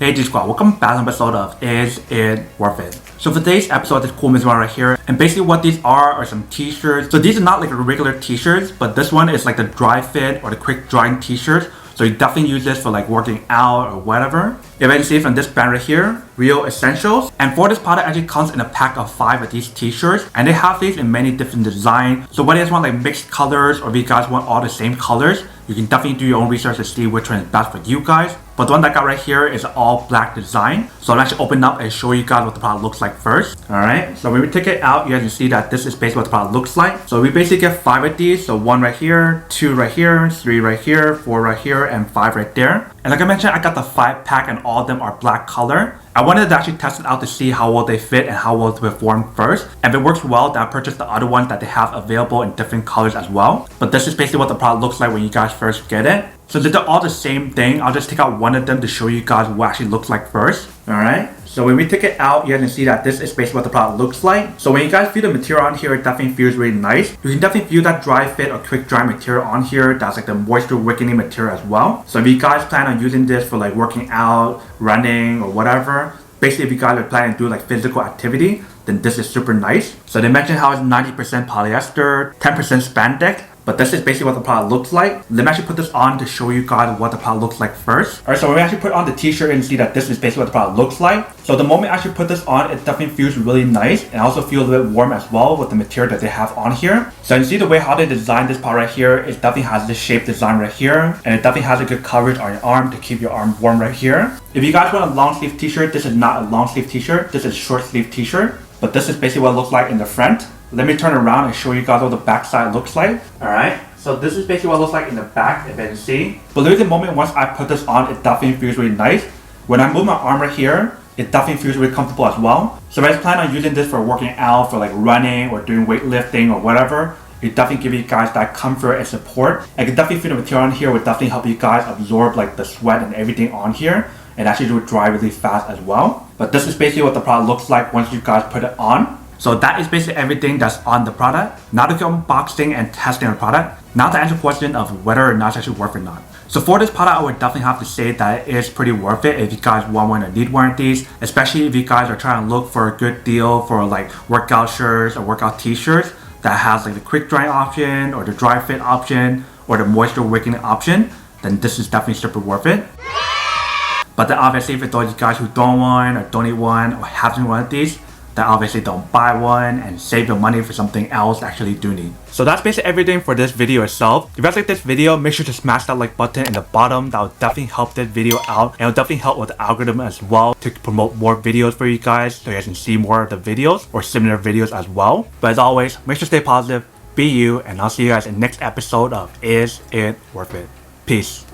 Hey G Squad, welcome back to an episode of Is It Worth It? So for today's episode, this cool one right here, and basically what these are some t-shirts. So these are not like regular t-shirts, but this one is like the dry fit or the quick drying t-shirts. So you definitely use this for like working out or whatever. You can see from this brand right here, Real Essentials. And for this product actually comes in a pack of 5 of these t-shirts. And they have these in many different designs. So whether you guys want like mixed colors or if you guys want all the same colors, you can definitely do your own research to see which one is best for you guys. But the one that I got right here is an all black design. So I'll actually open up and show you guys what the product looks like first. Alright, so when we take it out, you guys can see that this is basically what the product looks like. So we basically get 5 of these. So 1 right here, 2 right here, 3 right here, 4 right here, and 5 right there. And like I mentioned, I got the 5 pack and all of them are black color. I wanted to actually test it out to see how well they fit and how well they perform first. And if it works well, then I'll purchase the other ones that they have available in different colors as well. But this is basically what the product looks like when you guys first get it. So they're all the same thing. I'll just take out one of them to show you guys what it actually looks like first. Alright, so when we take it out, you guys can see that this is basically what the product looks like. So when you guys feel the material on here, it definitely feels really nice. You can definitely feel that dry fit or quick dry material on here. That's like the moisture wicking material as well. So if you guys plan on using this for like working out, running, or whatever, basically if you guys are planning to do like physical activity, then this is super nice. So they mentioned how it's 90% polyester, 10% spandex. But this is basically what the product looks like. Let me actually put this on to show you guys what the product looks like first. Alright, so when we actually put on the t-shirt and see that this is basically what the product looks like. So the moment I actually put this on, it definitely feels really nice and also feels a little bit warm as well with the material that they have on here. So you see the way how they designed this part right here, it definitely has this shape design right here. And it definitely has a good coverage on your arm to keep your arm warm right here. If you guys want a long sleeve t-shirt, this is not a long sleeve t-shirt. This is a short sleeve t-shirt. But this is basically what it looks like in the front. Let me turn around and show you guys what the back side looks like. Alright, so this is basically what it looks like in the back, if you can see. But literally the moment once I put this on, it definitely feels really nice. When I move my arm right here, it definitely feels really comfortable as well. So if I plan on using this for working out, for like running or doing weightlifting or whatever, it definitely give you guys that comfort and support. I can definitely feel the material on here would definitely help you guys absorb like the sweat and everything on here. And actually do it dry really fast as well. But this is basically what the product looks like once you guys put it on. So that is basically everything that's on the product. Now to go unboxing and testing the product. Now to answer the question of whether or not it's actually worth it or not. So for this product, I would definitely have to say that it is pretty worth it if you guys want one or need one of these. Especially if you guys are trying to look for a good deal for like workout shirts or workout t-shirts that has like the quick dry option or the dry fit option or the moisture wicking option. Then this is definitely super worth it. But then obviously for those guys who don't want or don't need one or haven't one of these, then obviously don't buy one and save your money for something else that actually do need. So that's basically everything for this video itself. If you guys like this video, make sure to smash that like button in the bottom. That will definitely help this video out and it will definitely help with the algorithm as well to promote more videos for you guys so you guys can see more of the videos or similar videos as well. But as always, make sure to stay positive, be you, and I'll see you guys in the next episode of Is It Worth It? Peace.